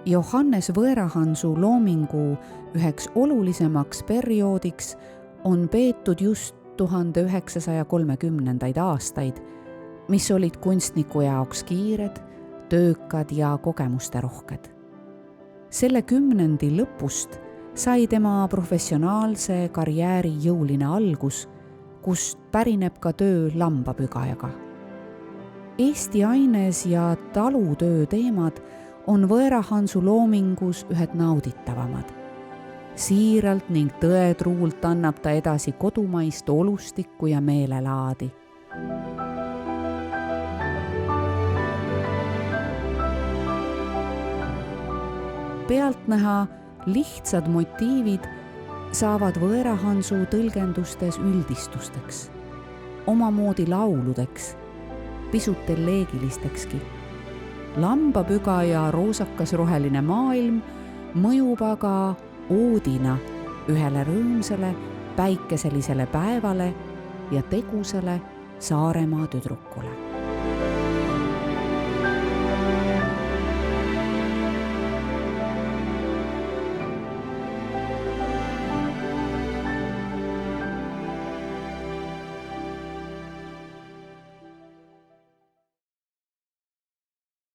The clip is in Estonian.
Johannes Võõrahansu loomingu üheks olulisemaks perioodiks on peetud just 1930. aastaid, mis olid kunstniku jaoks kiired, töökad ja kogemusterohked. Selle kümnendi lõpust sai tema professionaalse karjääri jõuline algus, kust pärineb ka töö lambapügajaga. Eesti aines ja talutöö teemad on Võõrahansu loomingus ühed nauditavamad. Siiralt ning tõetruult annab ta edasi kodumaist olustikku ja meelelaadi. Pealtnäha lihtsad motiivid saavad Võõrahansu tõlgendustes üldistusteks, omamoodi lauludeks, pisut eleegilistekski. Lambapüga ja roosakas roheline maailm mõjub aga oodina ühele rõõmsale päikeselisele päevale ja tegusale Saaremaa tüdrukule.